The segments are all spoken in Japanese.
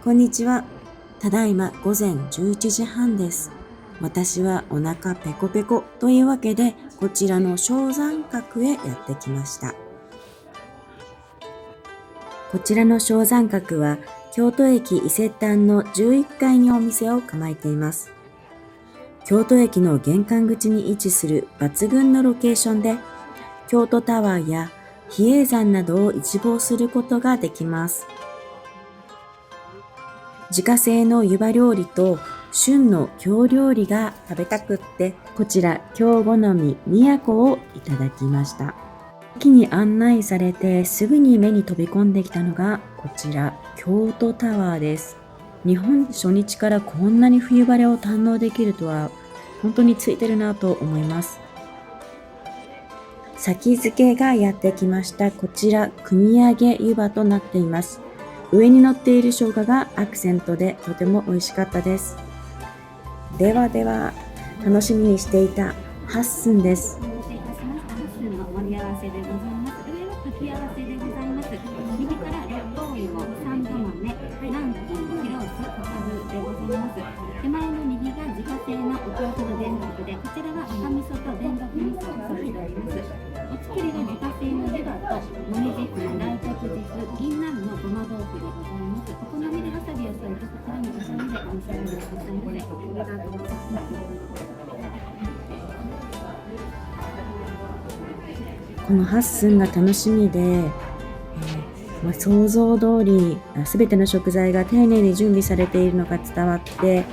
こんにちは。ただいま午前11時半です。私はお腹ペコペコというわけで、こちらの正山閣へやってきました。こちらの正山閣は、京都駅伊勢丹の11階にお店を構えています。京都駅の玄関口に位置する抜群のロケーションで、京都タワーや比叡山などを一望することができます。自家製の湯葉料理と旬の京料理が食べたくって、こちら京好み宮古をいただきました。駅に案内されてすぐに目に飛び込んできたのがこちら京都タワーです。日本初日からこんなに冬晴れを堪能できるとは本当についてるなと思います。先付けがやってきました。こちら組み上げ湯葉となっています。上に乗っている生姜がアクセントでとても美味しかったです。ではでは、楽しみにしていた8寸です。8寸の盛り合わせでございます。上は炊き合わせでございます。右から六方芋、三度豆、南京、ヒロース、かかぶでございます。手前の右が自家製のお豆腐の田楽で、こちらは赤味噌と田楽味噌を添えております。お作りは自家製の湯葉ともみじ麩、来客ジス、銀杏のごま豆腐でございます。お好みでわさびを添えて、こちらにお醤油でお召し上がりくださいませ。ありがとうございます。この8寸が楽しみで、想像通り全ての食材が丁寧に準備されているのが伝わって、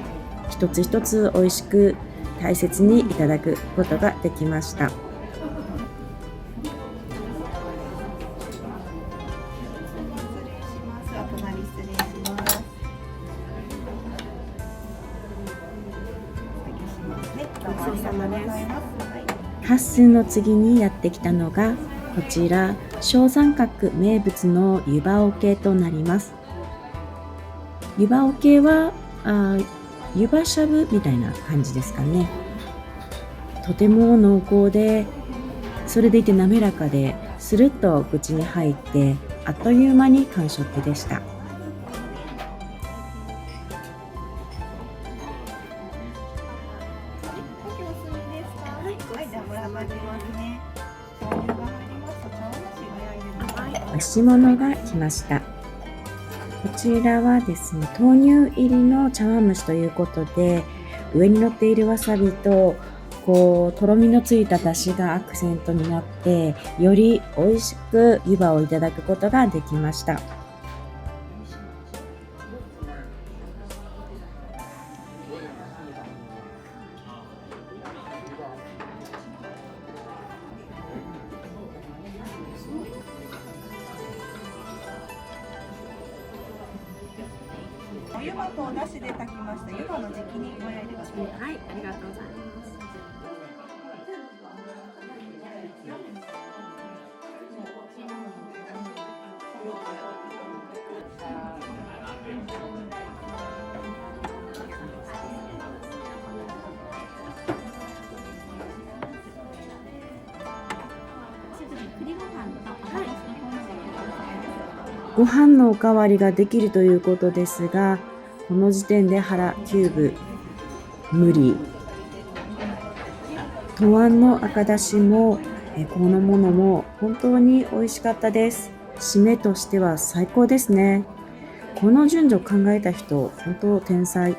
一つ一つ美味しく大切にいただくことができました。8寸の次にやってきたのがこちら正山閣名物の湯葉桶となります。湯葉桶は湯葉しゃぶみたいな感じですかね。とても濃厚で、それでいて滑らかで、スルッと口に入ってあっという間に完食でした。おし物が来ました。こちらはですね、豆乳入りの茶碗蒸しということで、上に乗っているわさびととろみのついた出汁がアクセントになって、より美味しく湯葉をいただくことができました。湯葉とお出汁で炊きました湯葉の時期にご焼いてください。はい、ありがとうございます。ご飯のおかわりができるということですが、この時点で腹9分無理。答案の赤だしもこのものも本当に美味しかったです。締めとしては最高ですね。この順序を考えた人、本当天才。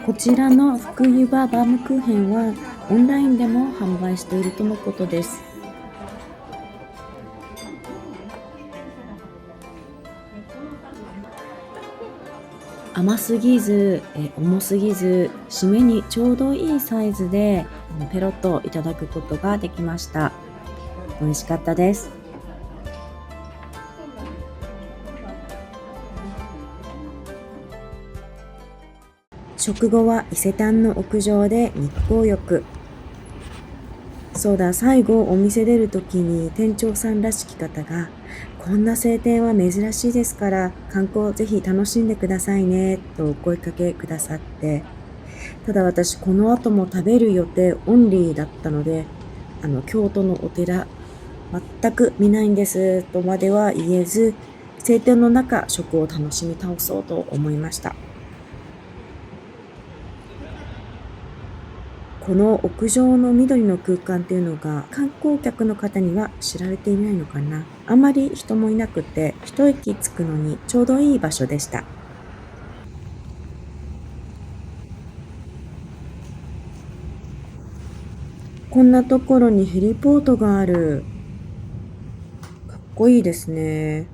こちらの福湯葉バームクーヘンはオンラインでも販売しているとのことです。甘すぎず、重すぎず、締めにちょうどいいサイズでペロッといただくことができました。美味しかったです。食後は伊勢丹の屋上で日光浴。そうだ、最後お店出るときに店長さんらしき方が、こんな晴天は珍しいですから観光ぜひ楽しんでくださいねとお声かけくださって、ただ私この後も食べる予定オンリーだったので、京都のお寺全く見ないんですとまでは言えず、晴天の中、食を楽しみ倒そうと思いました。この屋上の緑の空間っていうのが観光客の方には知られていないのかな。あんまり人もいなくて、一息つくのにちょうどいい場所でした。こんなところにヘリポートがある。かっこいいですね。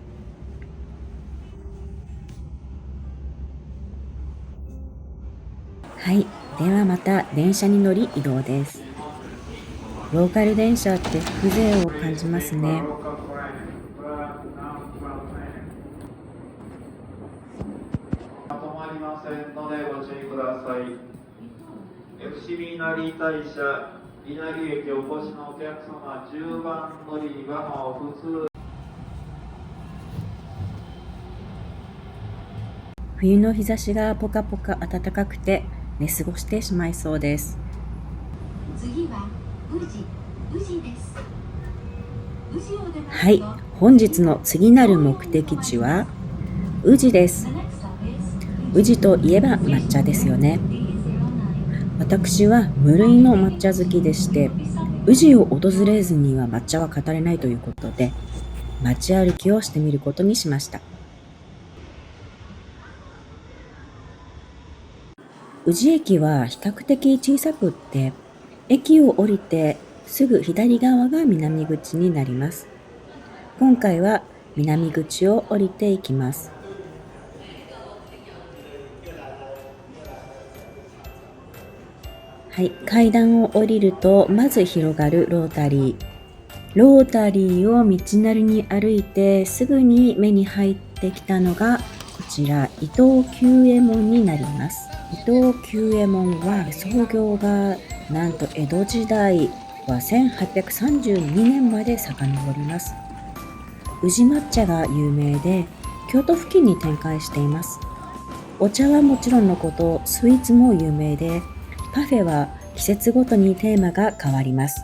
はい。ではまた電車に乗り移動です。ローカル電車って風情を感じますね。止まりませんのでご注意ください。伏見稲荷大社稲荷駅お越しのお客様、10番乗り場の普通。冬の日差しがポカポカ暖かくて寝過ごしてしまいそうです。次は宇治です。はい、本日の次なる目的地は宇治です。宇治といえば抹茶ですよね。私は無類の抹茶好きでして、宇治を訪れずには抹茶は語れないということで、街歩きをしてみることにしました。宇治駅は比較的小さくって、駅を降りてすぐ左側が南口になります。今回は南口を降りていきます。はい、階段を降りるとまず広がるロータリー。ロータリーを道なりに歩いてすぐに目に入ってきたのがこちら伊藤久右衛門になります。伊藤久右衛門は創業がなんと江戸時代は1832年まで遡ります。宇治抹茶が有名で京都付近に展開しています。お茶はもちろんのことスイーツも有名で、パフェは季節ごとにテーマが変わります。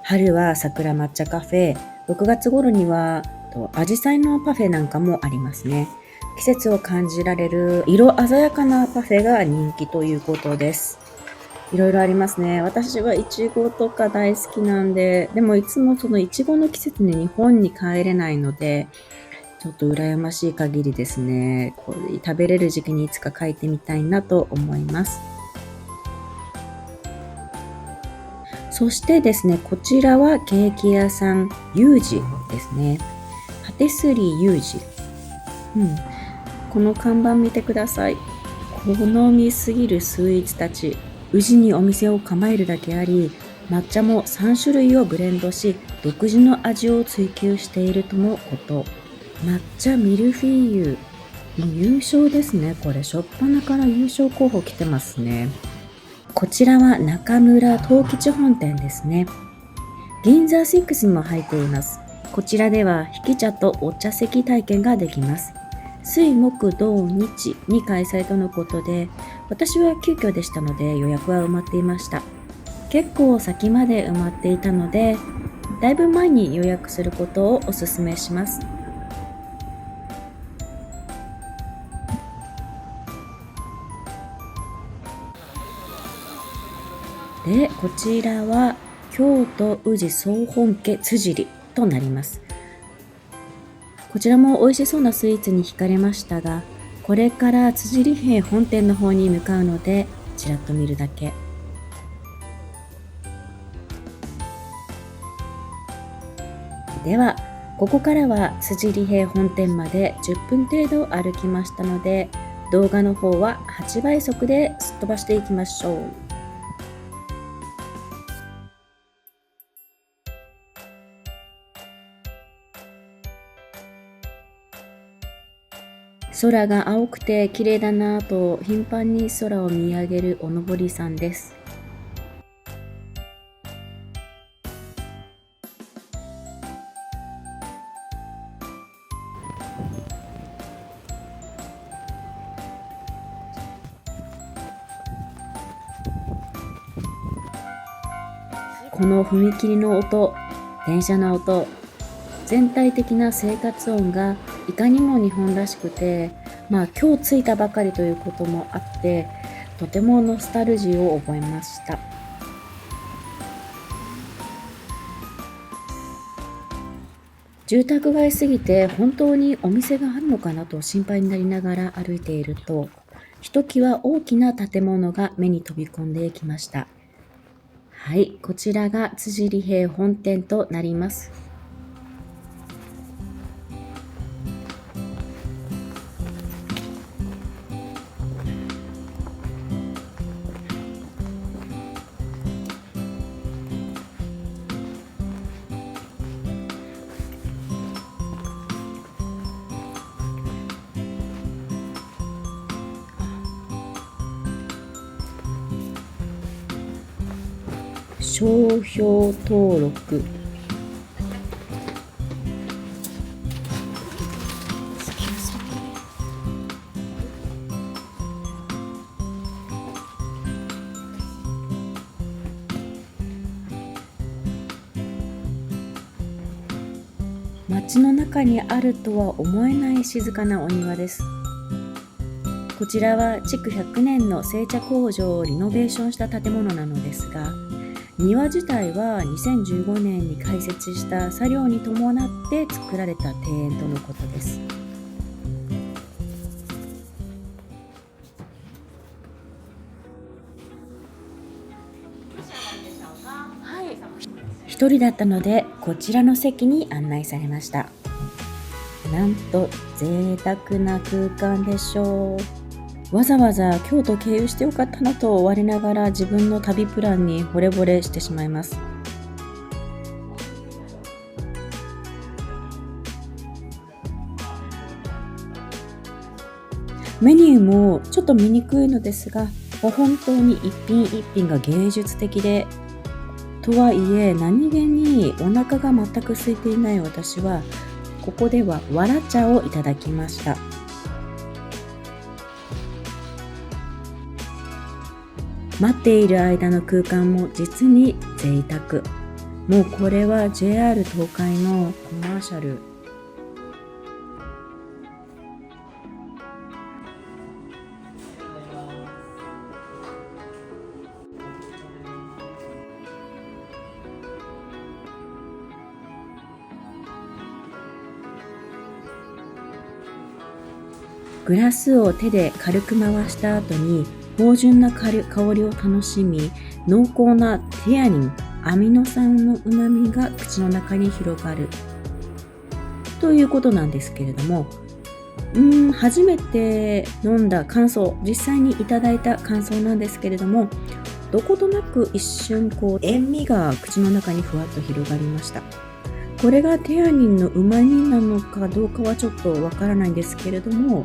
春は桜抹茶カフェ、6月頃にはアジサイのパフェなんかもありますね。季節を感じられる色鮮やかなパフェが人気ということです。いろいろありますね。私はイチゴとか大好きなんで、でもいつもそのイチゴの季節に日本に帰れないので、ちょっと羨ましい限りですね。これ食べれる時期にいつか帰ってみたいなと思います。そしてですね、こちらはケーキ屋さん、ユージですね。パティスリーユージ。この看板見てください。好みすぎるスイーツたち。宇治にお店を構えるだけあり、抹茶も3種類をブレンドし、独自の味を追求しているとのこと。抹茶ミルフィーユ。もう優勝ですね。これ、初っ端から優勝候補来てますね。こちらは中村東吉本店ですね。銀座6にも入っています。こちらでは引き茶とお茶席体験ができます。水木土日に開催とのことで、私は急遽でしたので予約は埋まっていました。結構先まで埋まっていたので、だいぶ前に予約することをお勧めします。で、こちらは京都宇治総本家辻となります。こちらも美味しそうなスイーツに惹かれましたが、これから辻利平本店の方に向かうので、ちらっと見るだけ。では、ここからは辻利平本店まで10分程度歩きましたので、動画の方は8倍速ですっ飛ばしていきましょう。空が青くて綺麗だなぁと頻繁に空を見上げるおのぼりさんです。この踏切の音、電車の音、全体的な生活音がいかにも日本らしくて、今日着いたばかりということもあって、とてもノスタルジーを覚えました。住宅街すぎて本当にお店があるのかなと心配になりながら歩いていると、ひときわ大きな建物が目に飛び込んできました。はい、こちらが辻利平本店となります。商標登録。街の中にあるとは思えない静かなお庭です。こちらは築100年の製茶工場をリノベーションした建物なのですが、庭自体は2015年に開設した作業に伴って作られた庭園とのことです。一人だったのでこちらの席に案内されました。なんと贅沢な空間でしょう。わざわざ京都経由してよかったなと我ながら自分の旅プランに惚れ惚れしてしまいます。メニューもちょっと見にくいのですが、本当に一品一品が芸術的で、とはいえ何気にお腹が全く空いていない私は、ここではわら茶をいただきました。待っている間の空間も実に贅沢。もうこれは JR 東海のコマーシャル。グラスを手で軽く回した後に芳醇な香りを楽しみ、濃厚なティアニン、アミノ酸の旨味が口の中に広がるということなんですけれども、初めて飲んだ感想、実際にいただいた感想なんですけれども、どことなく一瞬塩味が口の中にふわっと広がりました。これがテアニンの旨味なのかどうかはちょっとわからないんですけれども、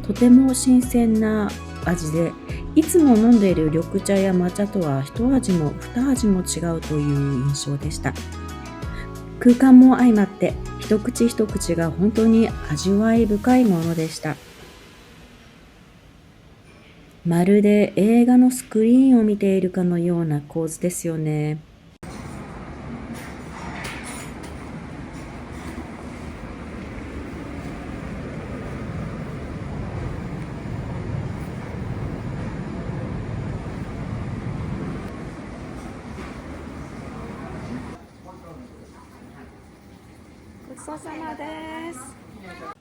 とても新鮮な味で、いつも飲んでいる緑茶や抹茶とは一味も二味も違うという印象でした。空間も相まって一口一口が本当に味わい深いものでした。まるで映画のスクリーンを見ているかのような構図ですよね。ごちそうさまです。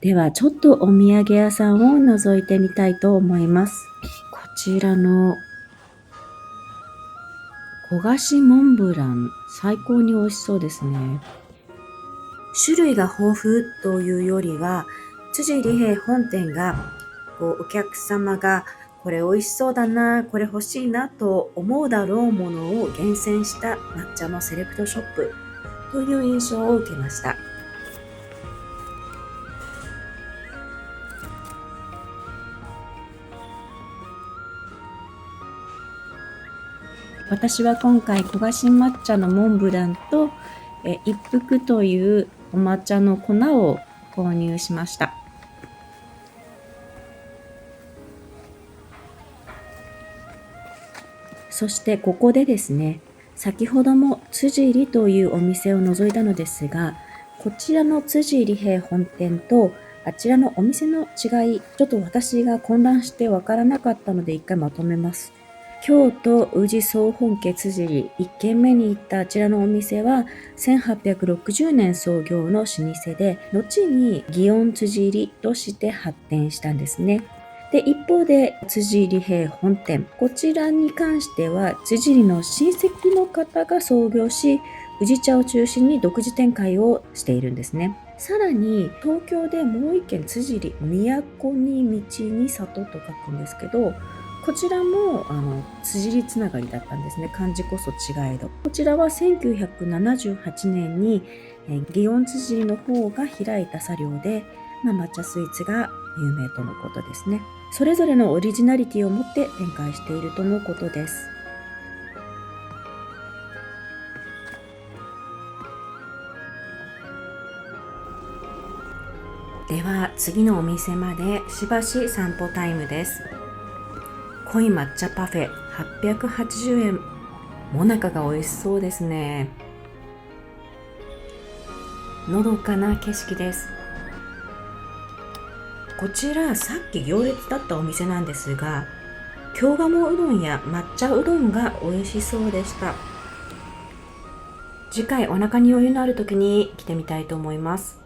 ではちょっとお土産屋さんを覗いてみたいと思います。こちらの焦がしモンブラン、最高に美味しそうですね。種類が豊富というよりは、辻利平本店がお客様がこれ美味しそうだな、これ欲しいなと思うだろうものを厳選した抹茶のセレクトショップという印象を受けました。私は今回焦がし抹茶のモンブランと一服というお抹茶の粉を購入しました。そしてここでですね、先ほども辻利というお店を覗いたのですが、こちらの辻利平本店とあちらのお店の違い、ちょっと私が混乱してわからなかったので一回まとめます。京都宇治総本家辻利1軒目に行ったあちらのお店は1860年創業の老舗で、後に祇園辻利として発展したんですね。で、一方で辻利平本店、こちらに関しては辻利の親戚の方が創業し、宇治茶を中心に独自展開をしているんですね。さらに東京でもう一軒辻利、都に道に里と書くんですけど、こちらも辻利つながりだったんですね。漢字こそ違えど。こちらは1978年に祇園辻利の方が開いた茶寮で、抹茶スイーツが有名とのことですね。それぞれのオリジナリティを持って展開しているとのことです。では次のお店までしばし散歩タイムです。濃い抹茶パフェ880円。もなかが美味しそうですね。のどかな景色です。こちらさっき行列だったお店なんですが、京鴨うどんや抹茶うどんが美味しそうでした。次回お腹に余裕のある時に来てみたいと思います。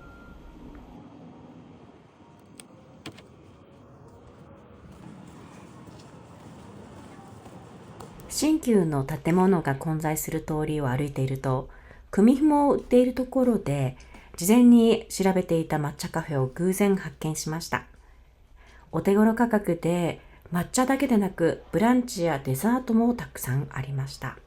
新旧の建物が混在する通りを歩いていると、組紐を売っているところで事前に調べていた抹茶カフェを偶然発見しました。お手頃価格で抹茶だけでなくブランチやデザートもたくさんありました。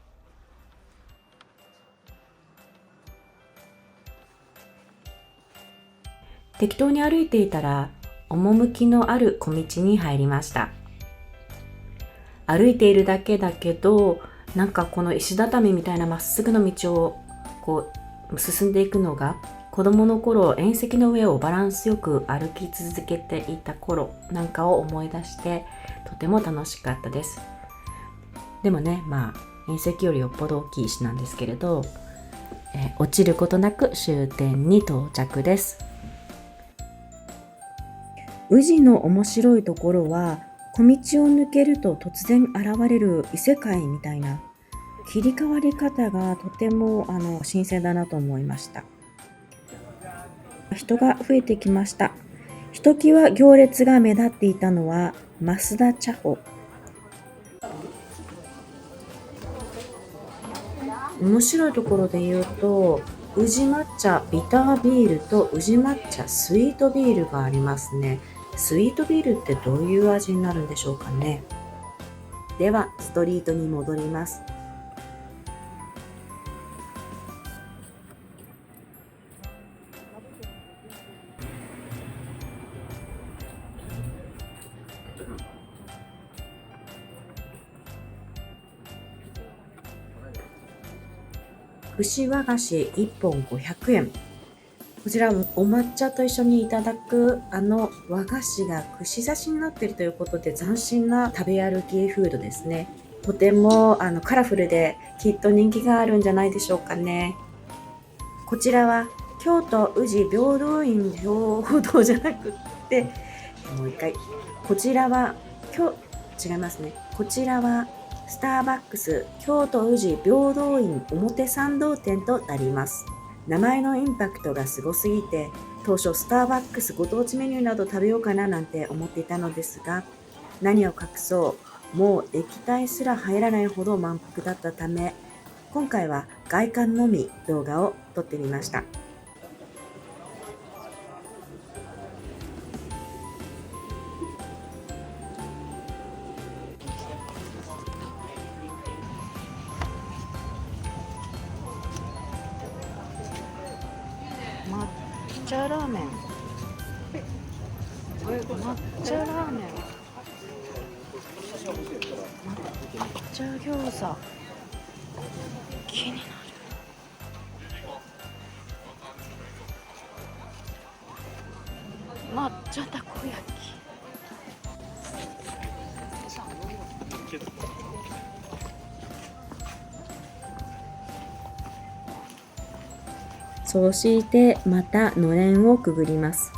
適当に歩いていたら趣のある小道に入りました。歩いているだけだけど、なんかこの石畳みたいなまっすぐの道を進んでいくのが、子供の頃縁石の上をバランスよく歩き続けていた頃なんかを思い出してとても楽しかったです。でもね、縁石よりよっぽど大きい石なんですけれど、落ちることなく終点に到着です。宇治の面白いところは、小道を抜けると突然現れる異世界みたいな切り替わり方がとても新鮮だなと思いました。人が増えてきました。ひときわ行列が目立っていたのは増田茶舗。面白いところで言うと、宇治抹茶ビタービールと宇治抹茶スイートビールがありますね。スイートビールってどういう味になるんでしょうかね。ではストリートに戻ります。串和菓子1本500円。こちらお抹茶と一緒にいただく和菓子が串刺しになっているということで、斬新な食べ歩きフードですね。とてもカラフルできっと人気があるんじゃないでしょうかね。こちらは京都宇治平等院平等じゃなくってもう一回、こちらは違いますね。こちらはスターバックス京都宇治平等院表参道店となります。名前のインパクトがすごすぎて、当初スターバックスご当地メニューなど食べようかななんて思っていたのですが、何を隠そう、もう液体すら入らないほど満腹だったため、今回は外観のみ動画を撮ってみました。抹茶ラーメン、抹茶ラーメン、抹茶餃子、気になる。抹茶たこ焼き、そしてまたのれんをくぐります。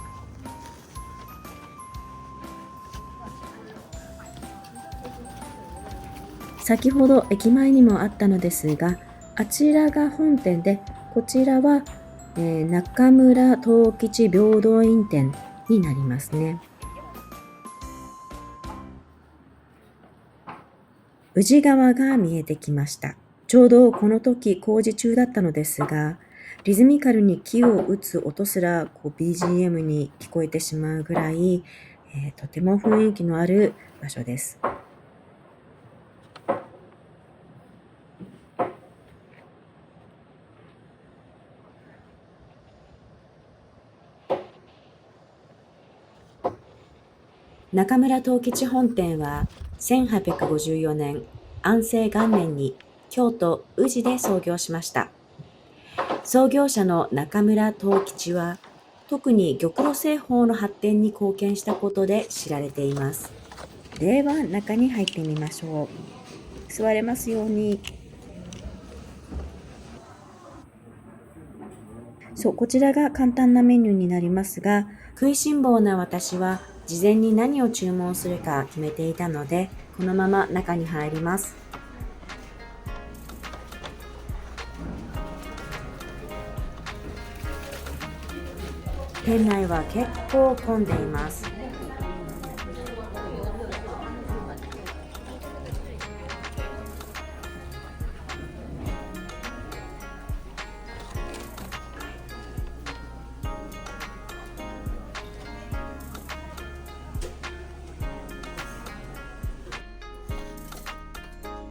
先ほど駅前にもあったのですが、あちらが本店で、こちらは、中村藤吉平等院店になりますね。宇治川が見えてきました。ちょうどこの時工事中だったのですが、リズミカルに木を打つ音すらBGM に聞こえてしまうぐらい、とても雰囲気のある場所です。中村藤吉本店は1854年安政元年に京都宇治で創業しました。創業者の中村藤吉は特に玉露製法の発展に貢献したことで知られています。では中に入ってみましょう。座れますように。こちらが簡単なメニューになりますが、食いしん坊な私は事前に何を注文するか決めていたので、このまま中に入ります。店内は結構混んでいます。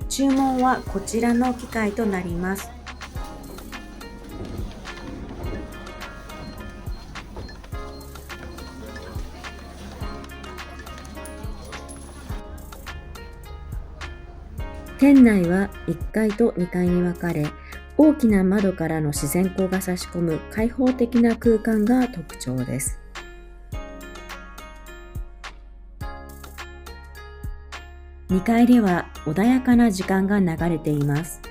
注文はこちらの機械となります。店内は1階と2階に分かれ、大きな窓からの自然光が差し込む開放的な空間が特徴です。2階では穏やかな時間が流れています。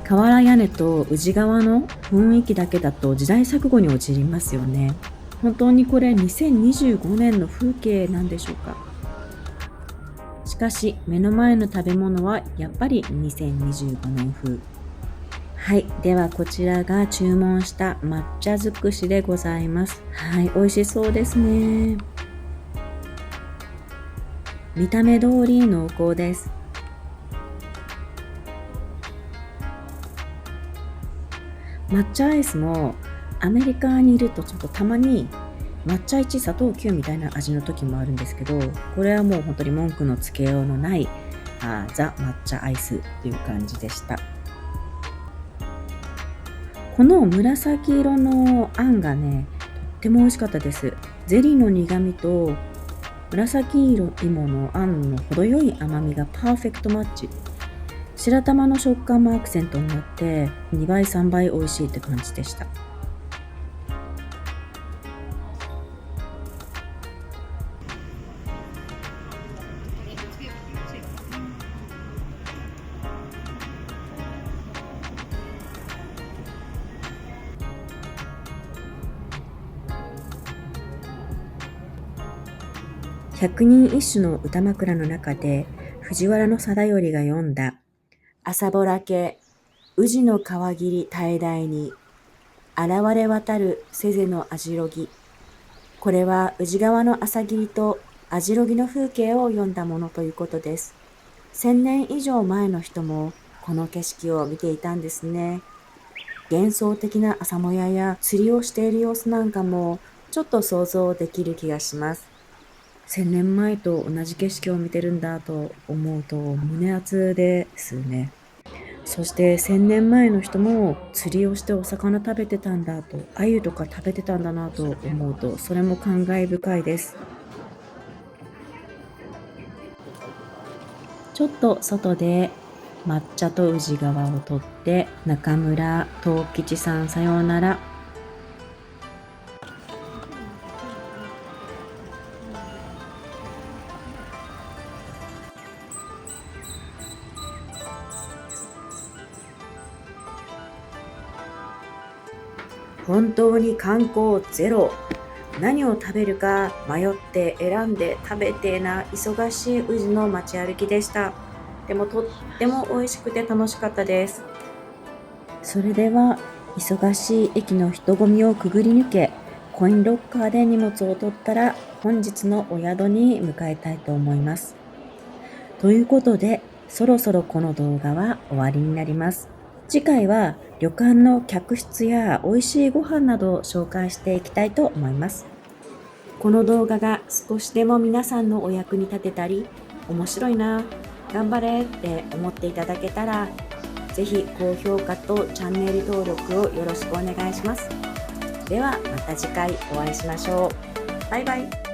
瓦屋根と宇治川の雰囲気だけだと時代錯誤に陥りますよね。本当にこれ2025年の風景なんでしょうか。しかし目の前の食べ物はやっぱり2025年風。はい、ではこちらが注文した抹茶尽くしでございます。はい、美味しそうですね。見た目通り濃厚です。抹茶アイスもアメリカにいるとちょっとたまに抹茶1砂糖9みたいな味の時もあるんですけど、これはもう本当に文句のつけようのないザ抹茶アイスという感じでした。この紫色のあんがね、とっても美味しかったです。ゼリーの苦味と紫色芋のあんの程よい甘みがパーフェクトマッチ。白玉の食感もアクセントになって2倍3倍美味しいって感じでした。百人一首の歌枕の中で藤原定頼が詠んだ朝ぼらけ宇治の川霧大々に現れ渡る瀬々の網代木。これは宇治川の朝霧と網代木の風景を詠んだものということです。1000年以上前の人もこの景色を見ていたんですね。幻想的な朝もやや釣りをしている様子なんかもちょっと想像できる気がします。1000年前と同じ景色を見てるんだと思うと胸熱ですね。そして1000年前の人も釣りをしてお魚食べてたんだと、鮎とか食べてたんだなと思うと、それも感慨深いです。ちょっと外で抹茶と宇治川を取って中村藤吉さんさようなら。本当に観光ゼロ。何を食べるか迷って選んで食べてな忙しい宇治の街歩きでした。でもとっても美味しくて楽しかったです。それでは忙しい駅の人混みをくぐり抜け、コインロッカーで荷物を取ったら本日のお宿に向かいたいと思います。ということで、そろそろこの動画は終わりになります。次回は旅館の客室や美味しいご飯などを紹介していきたいと思います。この動画が少しでも皆さんのお役に立てたり、面白いな、頑張れって思っていただけたら、ぜひ高評価とチャンネル登録をよろしくお願いします。ではまた次回お会いしましょう。バイバイ。